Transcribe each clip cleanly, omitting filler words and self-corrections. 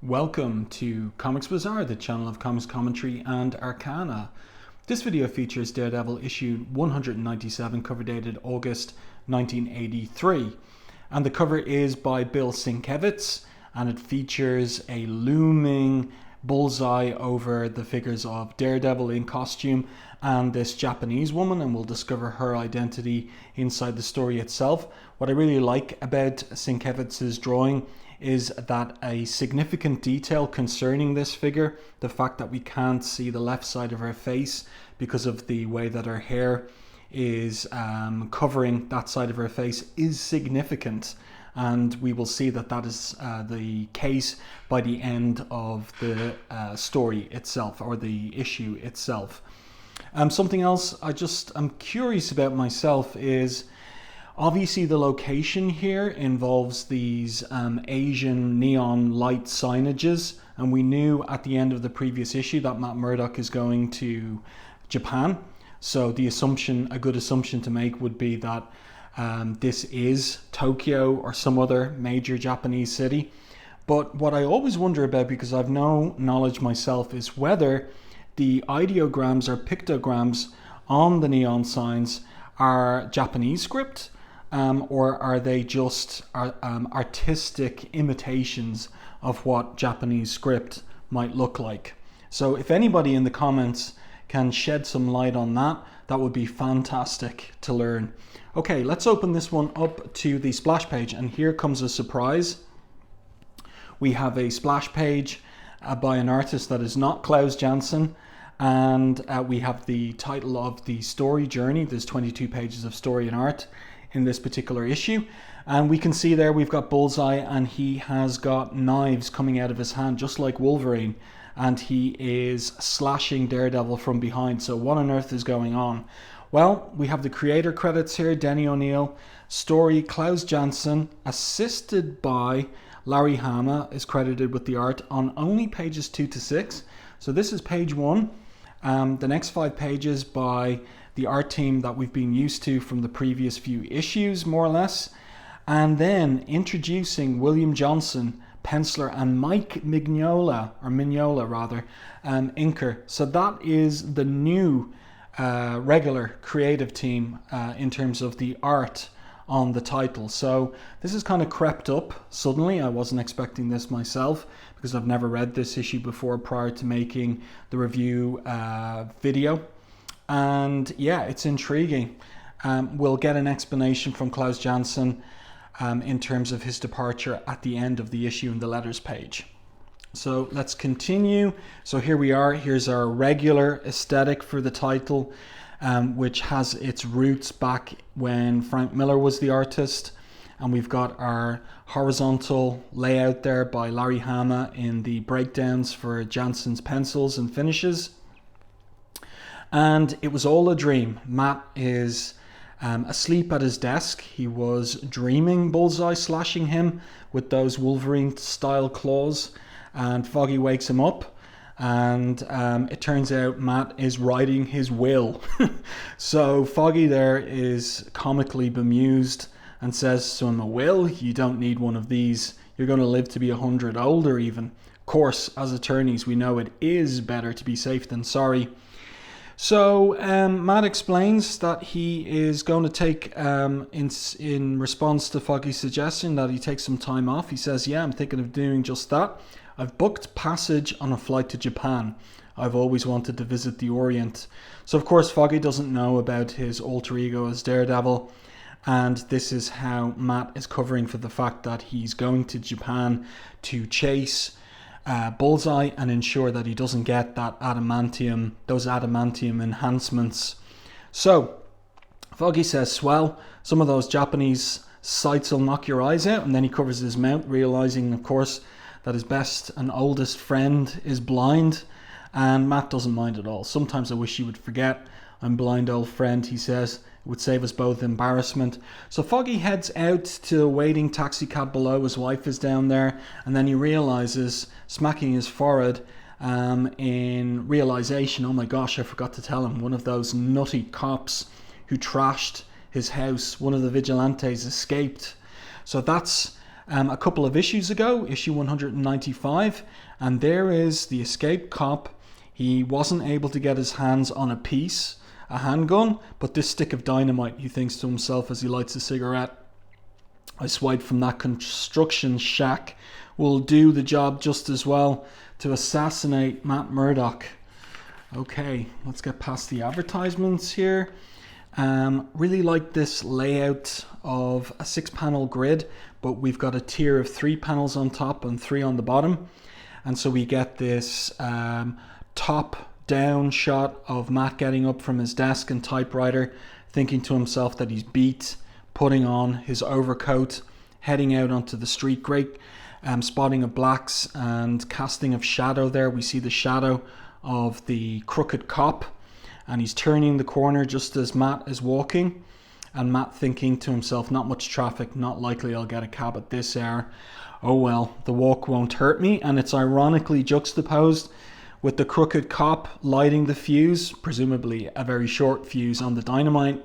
Welcome to Comics Bazaar, the channel of comics commentary and arcana. This video features Daredevil issue 197, cover dated August 1983. And the cover is by Bill Sienkiewicz, and it features a looming bullseye over the figures of Daredevil in costume and this Japanese woman, and we'll discover her identity inside the story itself. What I really like about Sienkiewicz's drawing is that a significant detail concerning this figure, the fact that we can't see the left side of her face because of the way that her hair is covering that side of her face, is significant. And we will see that that is the case by the end of the story itself, or the issue itself. Something else I'm curious about myself is, obviously the location here involves these Asian neon light signages, and we knew at the end of the previous issue that Matt Murdock is going to Japan. So a good assumption to make would be that this is Tokyo or some other major Japanese city. But what I always wonder about, because I've no knowledge myself, is whether the ideograms or pictograms on the neon signs are Japanese script, or are they just artistic imitations of what Japanese script might look like. So if anybody in the comments can shed some light on that, that would be fantastic to learn. Okay, let's open this one up to the splash page, and here comes a surprise. We have a splash page by an artist that is not Klaus Janson, and we have the title of the story, Journey. There's 22 pages of story and art in this particular issue, and we can see there we've got Bullseye, and he has got knives coming out of his hand just like Wolverine, and he is slashing Daredevil from behind. So what on earth is going on? Well, we have the creator credits here: Denny O'Neill, story Klaus Janson, assisted by Larry Hama, is credited with the art on only pages 2 to 6. So this is page 1. The next 5 pages by the art team that we've been used to from the previous few issues, more or less. And then introducing William Johnson, penciler, and Mike Mignola, inker. So that is the new regular creative team in terms of the art on the title. So this has kind of crept up suddenly. I wasn't expecting this myself, because I've never read this issue before prior to making the review video. And yeah, it's intriguing. We'll get an explanation from Klaus Janson in terms of his departure at the end of the issue in the letters page. So let's continue. So here we are. Here's our regular aesthetic for the title, which has its roots back when Frank Miller was the artist. And we've got our horizontal layout there by Larry Hama in the breakdowns for Janson's pencils and finishes. And it was all a dream. Matt is asleep at his desk. He was dreaming Bullseye slashing him with those Wolverine-style claws. And Foggy wakes him up. And it turns out Matt is writing his will. So Foggy there is comically bemused and says to him, "A will? You don't need one of these. You're going to live to be 100, older even. Of course, as attorneys, we know it is better to be safe than sorry." So Matt explains that he is going to take, in response to Foggy's suggestion, that he takes some time off. He says, "Yeah, I'm thinking of doing just that. I've booked passage on a flight to Japan. I've always wanted to visit the Orient." So of course Foggy doesn't know about his alter ego as Daredevil, and this is how Matt is covering for the fact that he's going to Japan to chase Bullseye and ensure that he doesn't get those adamantium enhancements. So Foggy says, "Swell, some of those Japanese sights will knock your eyes out," and then he covers his mouth, realizing of course that his best and oldest friend is blind, and Matt doesn't mind at all. "Sometimes I wish you would forget. I'm blind, old friend," he says. "It would save us both embarrassment." So Foggy heads out to a waiting taxi cab below. His wife is down there, and then he realizes, smacking his forehead in realization, oh my gosh, I forgot to tell him, one of those nutty cops who trashed his house, one of the vigilantes, escaped. So that's a couple of issues ago, issue 195, and there is the escaped cop. He wasn't able to get his hands on a handgun, but this stick of dynamite, he thinks to himself as he lights a cigarette, I swipe from that construction shack, will do the job just as well to assassinate Matt Murdock. Okay, let's get past the advertisements here. Really like this layout of a 6-panel grid, but we've got a tier of 3 panels on top and 3 on the bottom. And so we get this top-down shot of Matt getting up from his desk and typewriter, thinking to himself that he's beat, putting on his overcoat, heading out onto the street. Great spotting of blacks and casting of shadow there. We see the shadow of the crooked cop, and he's turning the corner just as Matt is walking, and Matt thinking to himself, not much traffic, not likely I'll get a cab at this hour. Oh well, the walk won't hurt me. And it's ironically juxtaposed with the crooked cop lighting the fuse, presumably a very short fuse on the dynamite.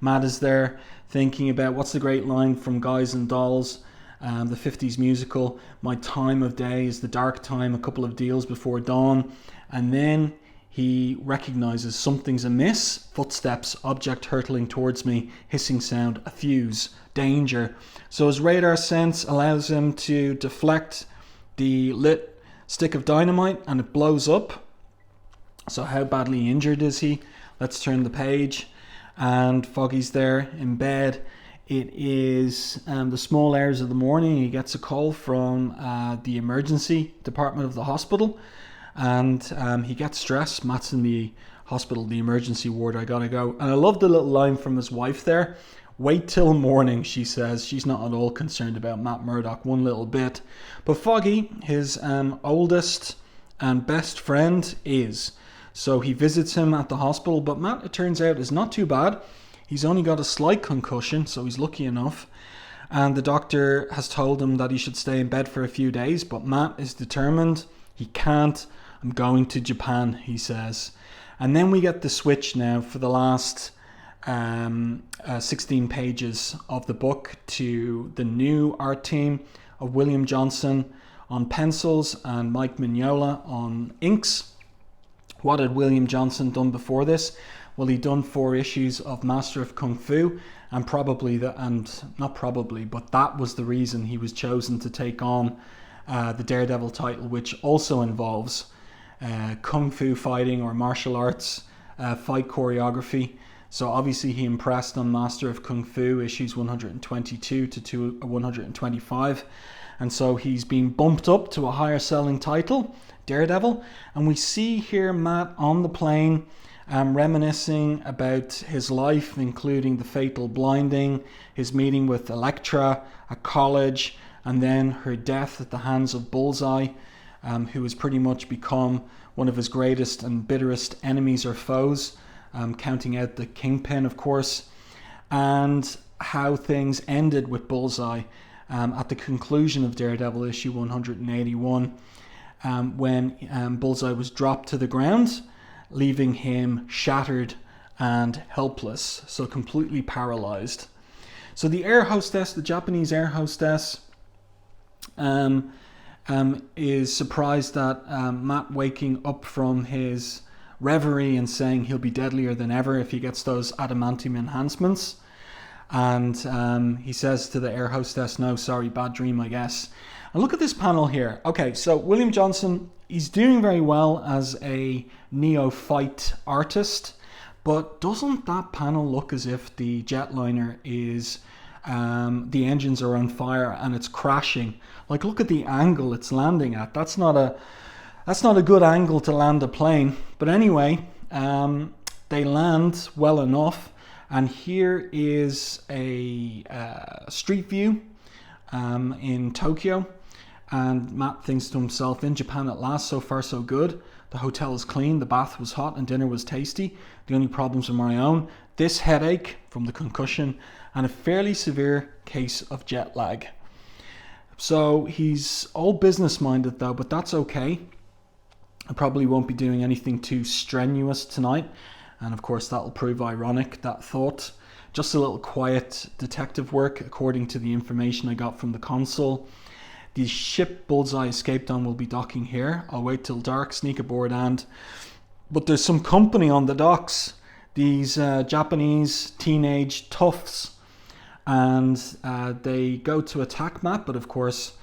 Matt is there thinking about what's the great line from Guys and Dolls, the 50s musical, my time of day is the dark time, a couple of deals before dawn. And then he recognizes something's amiss. Footsteps, object hurtling towards me, hissing sound, a fuse, danger. So his radar sense allows him to deflect the lit stick of dynamite, and it blows up. So how badly injured is he? Let's turn the page. And Foggy's there in bed. It is the small hours of the morning. He gets a call from the emergency department of the hospital, and he gets stressed. Matt's in the hospital, the emergency ward, I gotta go. And I love the little line from his wife there. Wait till morning, she says. She's not at all concerned about Matt Murdock one little bit. But Foggy, his oldest and best friend, is. So he visits him at the hospital, but Matt, it turns out, is not too bad. He's only got a slight concussion, so he's lucky enough. And the doctor has told him that he should stay in bed for a few days, but Matt is determined. He can't. I'm going to Japan, he says. And then we get the switch now for the last 16 pages of the book to the new art team of William Johnson on pencils and Mike Mignola on inks. What had William Johnson done before this? Well, he'd done 4 issues of Master of Kung Fu, and that was the reason he was chosen to take on the Daredevil title, which also involves Kung Fu fighting or martial arts fight choreography. So obviously he impressed on Master of Kung Fu issues 122 to 125, and so he's been bumped up to a higher selling title, Daredevil. And we see here Matt on the plane reminiscing about his life, including the fatal blinding, his meeting with Elektra at college, and then her death at the hands of Bullseye, who has pretty much become one of his greatest and bitterest enemies or foes, counting out the Kingpin, of course, and how things ended with Bullseye at the conclusion of Daredevil issue 181, when Bullseye was dropped to the ground, leaving him shattered and helpless, so completely paralyzed. So the air hostess, the Japanese air hostess, is surprised at Matt waking up from his reverie and saying he'll be deadlier than ever if he gets those adamantium enhancements. And he says to the air hostess, no, sorry, bad dream, I guess. And look at this panel here. Okay, so William Johnson, he's doing very well as a neophyte artist, but doesn't that panel look as if the jetliner is, the engines are on fire and it's crashing? Like, look at the angle it's landing at. That's not a good angle to land a plane. But anyway, they land well enough. And here is a street view in Tokyo. And Matt thinks to himself, in Japan at last, so far so good. The hotel is clean, the bath was hot, and dinner was tasty. The only problems are my own. This headache from the concussion and a fairly severe case of jet lag. So he's all business minded though, but that's okay. I probably won't be doing anything too strenuous tonight. And of course that'll prove ironic, that thought, Just a little quiet detective work according to the information I got from the console. The ship Bullseye escaped on will be docking here. I'll wait till dark, sneak aboard but there's some company on the docks. These Japanese teenage toughs. And they go to attack Matt, but of course,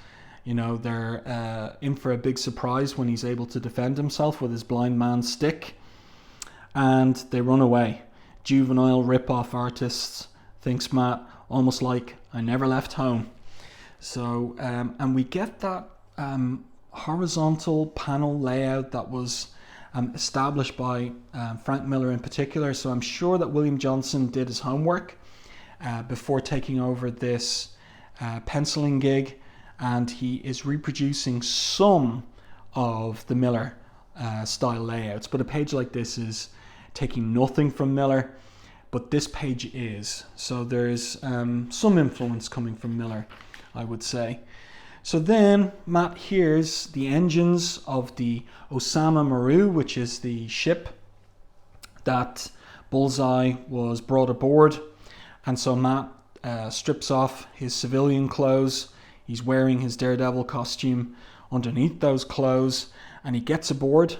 they're in for a big surprise when he's able to defend himself with his blind man stick. And they run away. Juvenile rip-off artists, thinks Matt, almost like I never left home. So, and we get that horizontal panel layout that was established by Frank Miller in particular. So I'm sure that William Johnson did his homework before taking over this penciling gig, and he is reproducing some of the Miller style layouts. But a page like this is taking nothing from Miller, but this page is. So there's some influence coming from Miller, I would say. So then Matt hears the engines of the Osama Maru, which is the ship that Bullseye was brought aboard. And so Matt strips off his civilian clothes. He's wearing his Daredevil costume underneath those clothes, and he gets aboard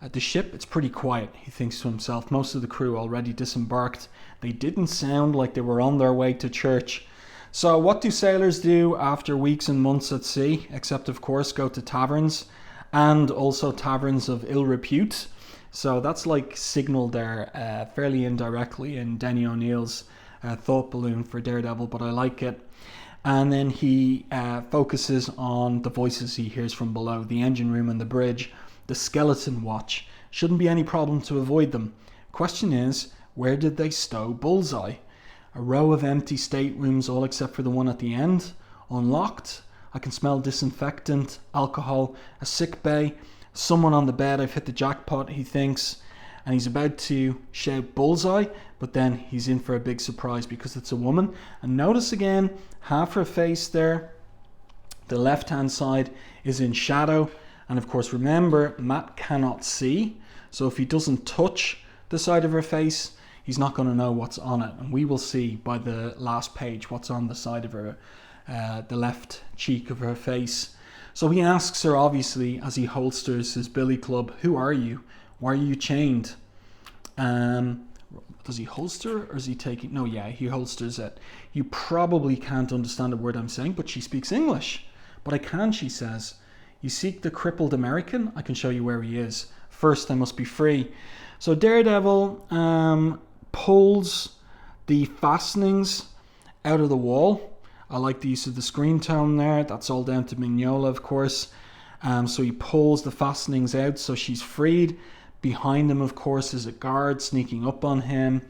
at the ship. It's pretty quiet, he thinks to himself. Most of the crew already disembarked. They didn't sound like they were on their way to church. So what do sailors do after weeks and months at sea, except of course go to taverns, and also taverns of ill repute? So that's like signaled there fairly indirectly in Denny O'Neill's thought balloon for Daredevil, but I like it. And then he focuses on the voices he hears from below, the engine room and the bridge, the skeleton watch. Shouldn't be any problem to avoid them. Question is, where did they stow Bullseye? A row of empty staterooms, all except for the one at the end, unlocked. I can smell disinfectant, alcohol, a sick bay, someone on the bed. I've hit the jackpot, he thinks, and he's about to shout Bullseye, but then he's in for a big surprise because it's a woman. And notice again, half her face there, the left hand side is in shadow, and of course remember, Matt cannot see, so if he doesn't touch the side of her face, he's not going to know what's on it. And we will see by the last page what's on the side of her, the left cheek of her face. So he asks her, obviously, as he holsters his billy club, who are you? Why are you chained? Does he holster or is he taking... No, yeah, he holsters it. You probably can't understand a word I'm saying, but she speaks English. But I can, she says. You seek the crippled American? I can show you where he is. First, I must be free. So Daredevil pulls the fastenings out of the wall. I like the use of the screen tone there. That's all down to Mignola, of course. So he pulls the fastenings out so she's freed. Behind him, of course, is a guard sneaking up on him.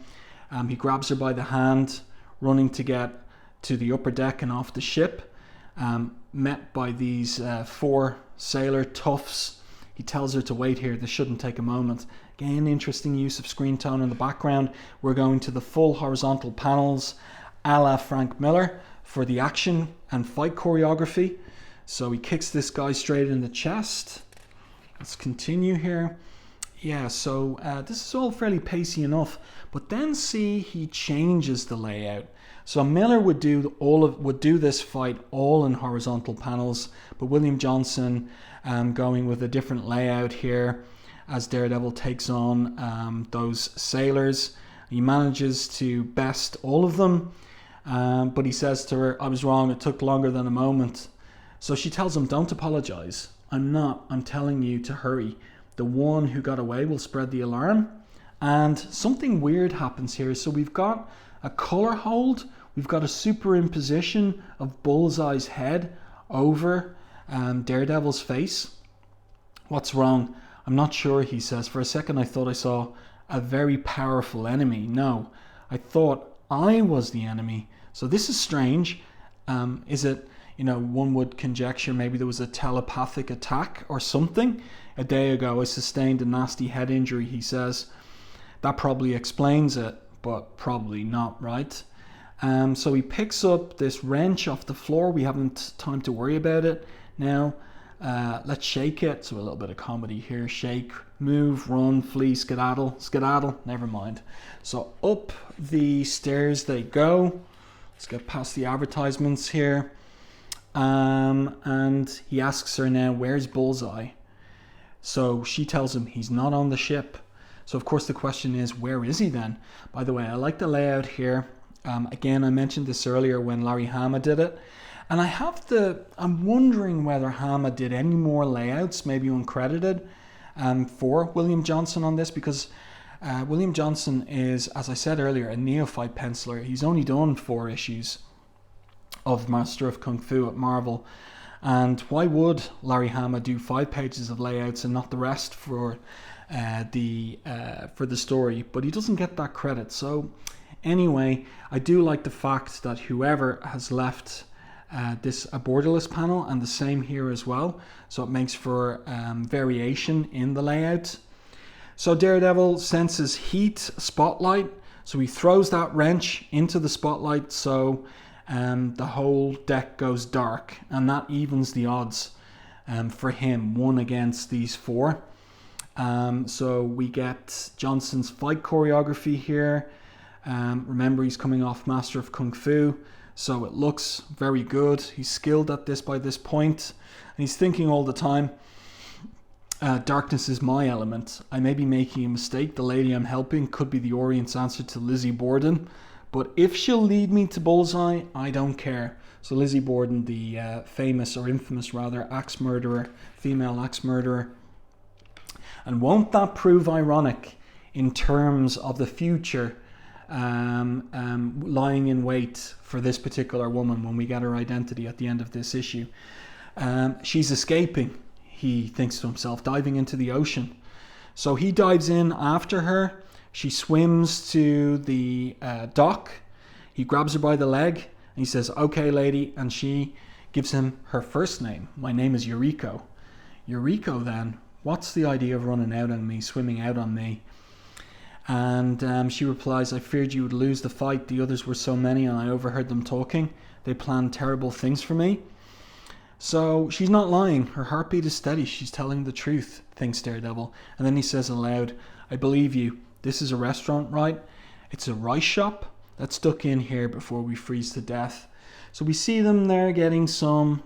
He grabs her by the hand, running to get to the upper deck and off the ship. Met by these 4 sailor toughs. He tells her to wait here. This shouldn't take a moment. Again, interesting use of screen tone in the background. We're going to the full horizontal panels a la Frank Miller for the action and fight choreography. So he kicks this guy straight in the chest. Let's continue here. Yeah, so this is all fairly pacey enough. But then see, he changes the layout. So Miller would do this fight all in horizontal panels, but William Johnson going with a different layout here as Daredevil takes on those sailors. He manages to best all of them, but he says to her, I was wrong, it took longer than a moment. So she tells him, don't apologize. I'm telling you to hurry. The one who got away will spread the alarm. And something weird happens here. So we've got a color hold. We've got a superimposition of Bullseye's head over Daredevil's face. What's wrong? I'm not sure, he says. For a second I thought I saw a very powerful enemy. No, I thought I was the enemy. So this is strange. Is it, one would conjecture maybe there was a telepathic attack or something. A day ago I sustained a nasty head injury, he says. That probably explains it, but probably not, right? So he picks up this wrench off the floor. We haven't time to worry about it now. Let's shake it. So a little bit of comedy here. Shake, move, run, flee, skedaddle. Skedaddle, never mind. So up the stairs they go. Let's get past the advertisements here. And he asks her now, where's Bullseye? So she tells him he's not on the ship. So of course the question is, where is he then? By the way, I like the layout here. Again, I mentioned this earlier when Larry Hama did it. And I'm wondering whether Hama did any more layouts, maybe uncredited, for William Johnson on this, because William Johnson is, as I said earlier, a neophyte penciler. He's only done 4 issues of Master of Kung Fu at Marvel. And why would Larry Hama do 5 pages of layouts and not the rest for the story? But he doesn't get that credit. So anyway, I do like the fact that whoever has left this a borderless panel, and the same here as well, so it makes for variation in the layout. So Daredevil senses heat, spotlight, so he throws that wrench into the spotlight, so the whole deck goes dark, and that evens the odds for him, 1 against these 4. So we get Johnson's fight choreography here. Remember, he's coming off Master of Kung Fu, so it looks very good. He's skilled at this by this point, and he's thinking all the time, darkness is my element. I may be making a mistake. The lady I'm helping could be the Orient's answer to Lizzie Borden, but if she'll lead me to Bullseye, I don't care. So Lizzie Borden, the famous, or infamous rather, axe murderer, female axe murderer. And won't that prove ironic in terms of the future lying in wait for this particular woman when we get her identity at the end of this issue? She's escaping, he thinks to himself, diving into the ocean. So he dives in after her. She swims to the dock. He grabs her by the leg and he says, okay lady, and she gives him her first name. My name is Yuriko. Yuriko then, what's the idea of running out on me, swimming out on me? And she replies, I feared you would lose the fight. The others were so many and I overheard them talking. They planned terrible things for me. So she's not lying. Her heartbeat is steady. She's telling the truth, thinks Daredevil. And then he says aloud, I believe you. This is a restaurant, right? It's a rice shop. Let's duck in here before we freeze to death. So we see them there getting some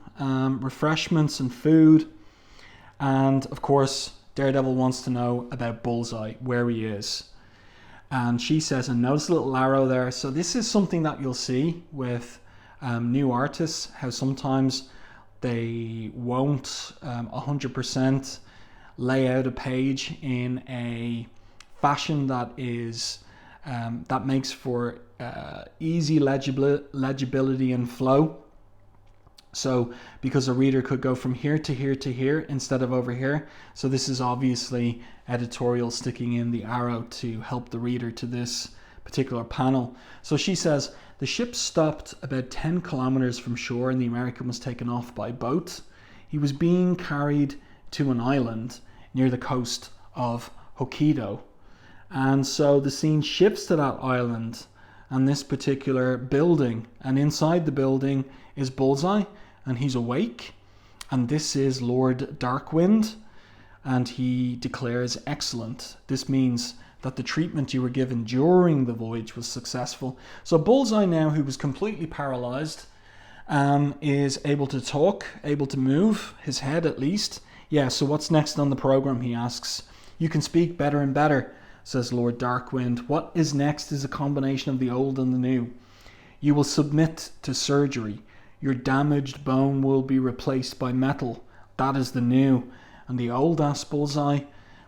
refreshments and food. And of course, Daredevil wants to know about Bullseye, where he is. And she says, and notice a little arrow there. So this is something that you'll see with new artists, how sometimes they won't 100% lay out a page in a fashion that is that makes for easy legibility and flow. So because a reader could go from here to here to here instead of over here. So this is obviously editorial sticking in the arrow to help the reader to this particular panel. So she says, the ship stopped about 10 kilometers from shore and the American was taken off by boat. He was being carried to an island near the coast of Hokkaido. And so the scene shifts to that island and this particular building, and inside the building is Bullseye, and he's awake, and this is Lord Darkwind, and he declares, excellent. This means that the treatment you were given during the voyage was successful. So Bullseye now, who was completely paralyzed, is able to talk, able to move, his head at least. Yeah, so what's next on the program, he asks. You can speak better and better, says Lord Darkwind. What is next is a combination of the old and the new. You will submit to surgery. Your damaged bone will be replaced by metal. That is the new. And the old, ass Bullseye,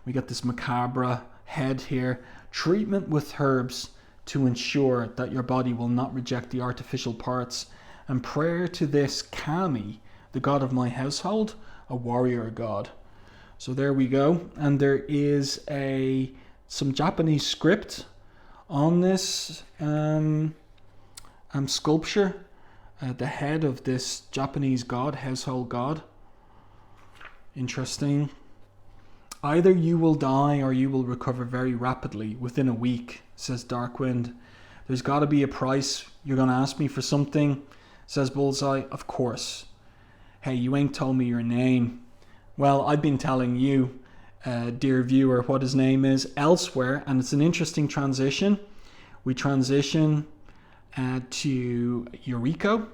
we get this macabre head here. Treatment with herbs to ensure that your body will not reject the artificial parts. And prayer to this Kami, the god of my household, a warrior god. So there we go. And there is some Japanese script on this sculpture, the head of this Japanese god, household god. Interesting. Either you will die or you will recover very rapidly within a week, says Darkwind. There's got to be a price. You're going to ask me for something, says Bullseye. Of course. Hey, you ain't told me your name. Well, I've been telling you, dear viewer, what his name is elsewhere, and it's an interesting transition. We transition to Yuriko,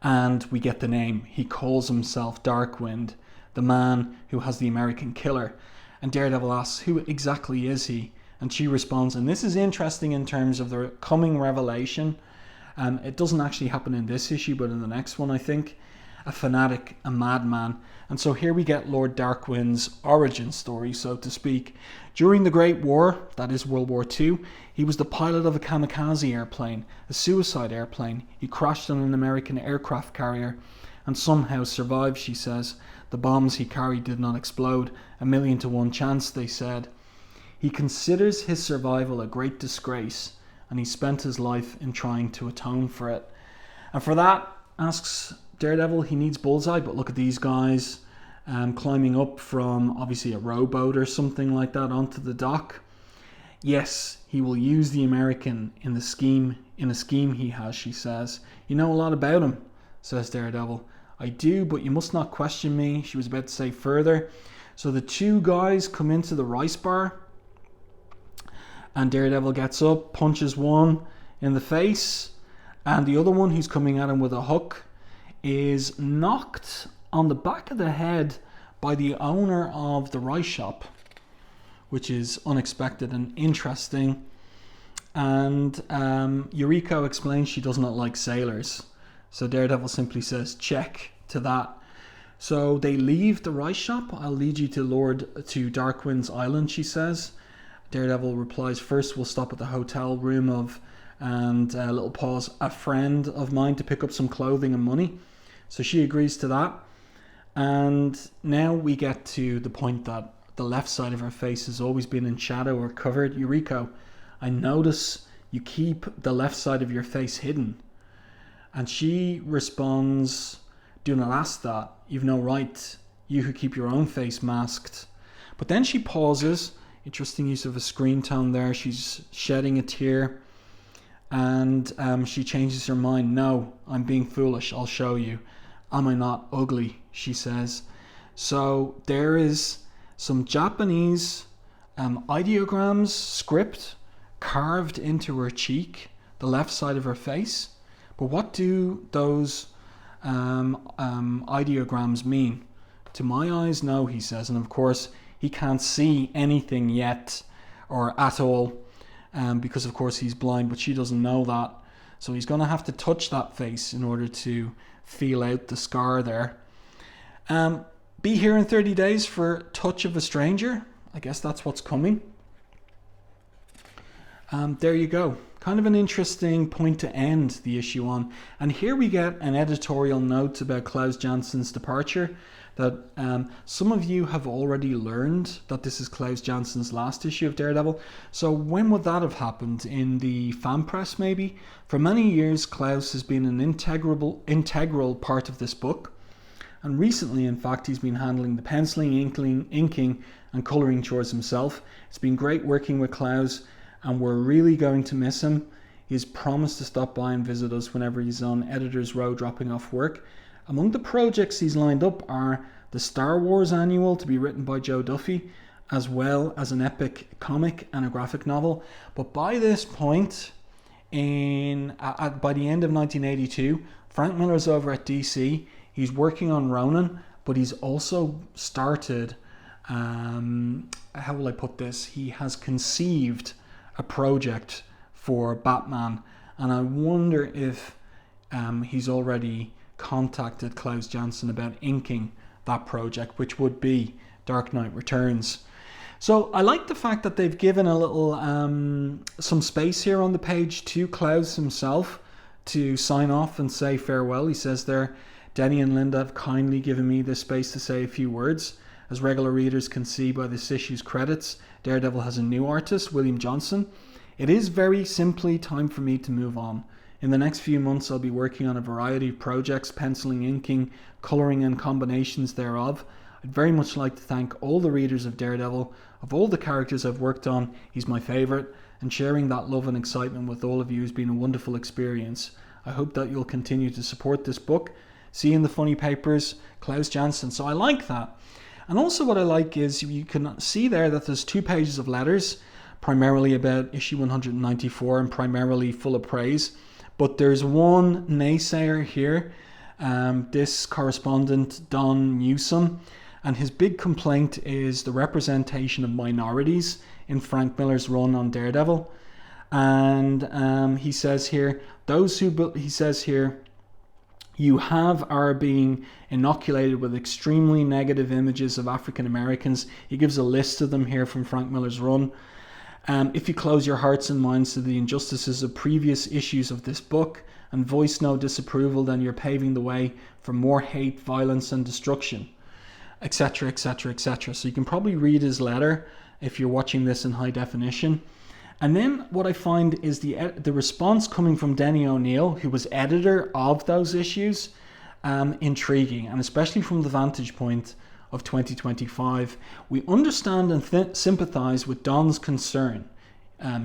and we get the name. He calls himself Darkwind, the man who has the American killer. And Daredevil asks, who exactly is he? And she responds, and this is interesting in terms of the coming revelation. It doesn't actually happen in this issue, but in the next one, I think. A fanatic, a madman. And so here we get Lord Darkwind's origin story, so to speak. During the Great War, that is World War II, he was the pilot of a kamikaze airplane, a suicide airplane. He crashed on an American aircraft carrier and somehow survived, she says. The bombs he carried did not explode. 1,000,000 to 1 chance, they said. He considers his survival a great disgrace, and he spent his life in trying to atone for it. And for that, asks Daredevil, he needs Bullseye, but look at these guys climbing up from obviously a rowboat or something like that onto the dock. Yes, he will use the American in a scheme he has, she says. You know a lot about him, says Daredevil. I do, but you must not question me, she was about to say further. So the two guys come into the rice bar, and Daredevil gets up, punches one in the face, and the other one who's coming at him with a hook is knocked on the back of the head by the owner of the rice shop, which is unexpected and interesting. And Yuriko explains she does not like sailors. So Daredevil simply says, check to that. So they leave the rice shop. I'll lead you to Darkwind's island, she says. Daredevil replies, first we'll stop at the hotel room of, and a little pause, a friend of mine to pick up some clothing and money. So she agrees to that. And now we get to the point that the left side of her face has always been in shadow or covered. Yuriko, I notice you keep the left side of your face hidden. And she responds, do not ask that. You've no right, you who keep your own face masked. But then she pauses. Interesting use of a screen tone there. She's shedding a tear. And she changes her mind. No, I'm being foolish. I'll show you. Am I not ugly? She says. So there is some Japanese ideograms, script, carved into her cheek, the left side of her face. But what do those ideograms mean? To my eyes, no, he says. And of course, he can't see anything yet or at all because, of course, he's blind, but she doesn't know that. So he's going to have to touch that face in order to feel out the scar there. Be here in 30 days for Touch of a Stranger. I guess that's what's coming. There you go. Kind of an interesting point to end the issue on. And here we get an editorial note about Klaus Janson's departure. That some of you have already learned that this is Klaus Janson's last issue of Daredevil. So when would that have happened? In the fan press, maybe? For many years, Klaus has been an integral part of this book. And recently, in fact, he's been handling the penciling, inking, and colouring chores himself. It's been great working with Klaus, and we're really going to miss him. He's promised to stop by and visit us whenever he's on Editor's Row dropping off work. Among the projects he's lined up are the Star Wars annual to be written by Joe Duffy, as well as an epic comic and a graphic novel. But by this point, by the end of 1982, Frank Miller's over at DC. He's working on Ronin, but he's also started, how will I put this? He has conceived a project for Batman, and I wonder if he's already contacted Klaus Janson about inking that project, which would be Dark Knight Returns. So I like the fact that they've given a little some space here on the page to Klaus himself to sign off and say farewell. He says there, Denny and Linda have kindly given me this space to say a few words. As regular readers can see by this issue's credits, Daredevil has a new artist, William Johnson. It is very simply time for me to move on. In the next few months, I'll be working on a variety of projects, penciling, inking, colouring and combinations thereof. I'd very much like to thank all the readers of Daredevil. Of all the characters I've worked on, he's my favourite, and sharing that love and excitement with all of you has been a wonderful experience. I hope that you'll continue to support this book. seeing the funny papers, Klaus Janson. So I like that. And also what I like is you can see there that there's 2 pages of letters, primarily about issue 194 and primarily full of praise. But there's one naysayer here, this correspondent, Don Newsom, and his big complaint is the representation of minorities in Frank Miller's run on Daredevil. And he says here, you are being inoculated with extremely negative images of African Americans. He gives a list of them here from Frank Miller's run. If you close your hearts and minds to the injustices of previous issues of this book and voice no disapproval, then you're paving the way for more hate, violence, and destruction, etc., etc., etc. So you can probably read his letter if you're watching this in high definition. And then what I find is the response coming from Denny O'Neil, who was editor of those issues, intriguing, and especially from the vantage point of 2025. We understand and sympathize with Don's concern,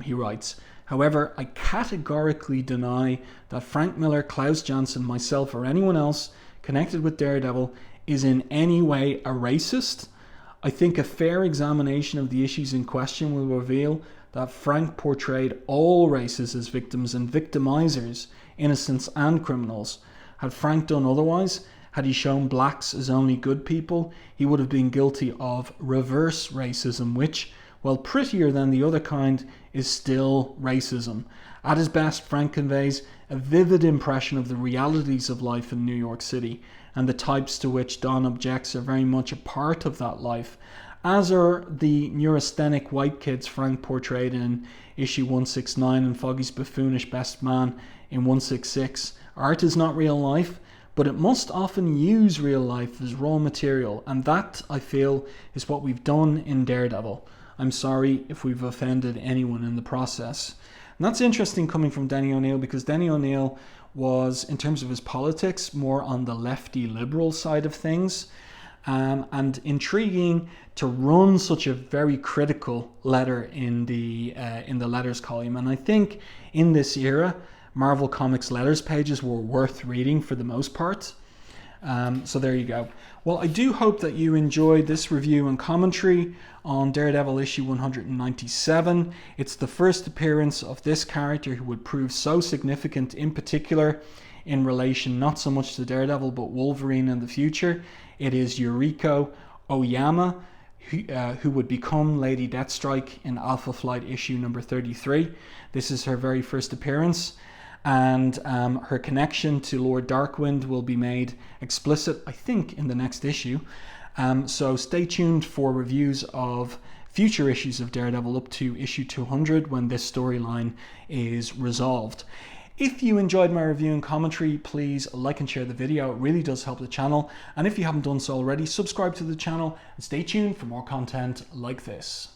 he writes. However, I categorically deny that Frank Miller, Klaus Janson, myself, or anyone else connected with Daredevil is in any way a racist. I think a fair examination of the issues in question will reveal that Frank portrayed all races as victims and victimizers, innocents and criminals. Had Frank done otherwise, had he shown blacks as only good people, he would have been guilty of reverse racism, which, while prettier than the other kind, is still racism. At his best, Frank conveys a vivid impression of the realities of life in New York City, and the types to which Don objects are very much a part of that life, as are the neurasthenic white kids Frank portrayed in issue 169 and Foggy's buffoonish best man in 166. Art is not real life, but it must often use real life as raw material, and that, I feel, is what we've done in Daredevil. I'm sorry if we've offended anyone in the process. And that's interesting coming from Denny O'Neil, because Denny O'Neil was, in terms of his politics, more on the lefty liberal side of things. And intriguing to run such a very critical letter in the letters column. And I think in this era, Marvel Comics letters pages were worth reading for the most part. So there you go. Well, I do hope that you enjoyed this review and commentary on Daredevil issue 197. It's the first appearance of this character who would prove so significant, in particular in relation not so much to Daredevil but Wolverine in the future. It is Yuriko Oyama, who would become Lady Deathstrike in Alpha Flight issue number 33. This is her very first appearance, and her connection to Lord Darkwind will be made explicit, I think, in the next issue. So stay tuned for reviews of future issues of Daredevil up to issue 200 when this storyline is resolved. If you enjoyed my review and commentary, please like and share the video. It really does help the channel. And if you haven't done so already, subscribe to the channel and stay tuned for more content like this.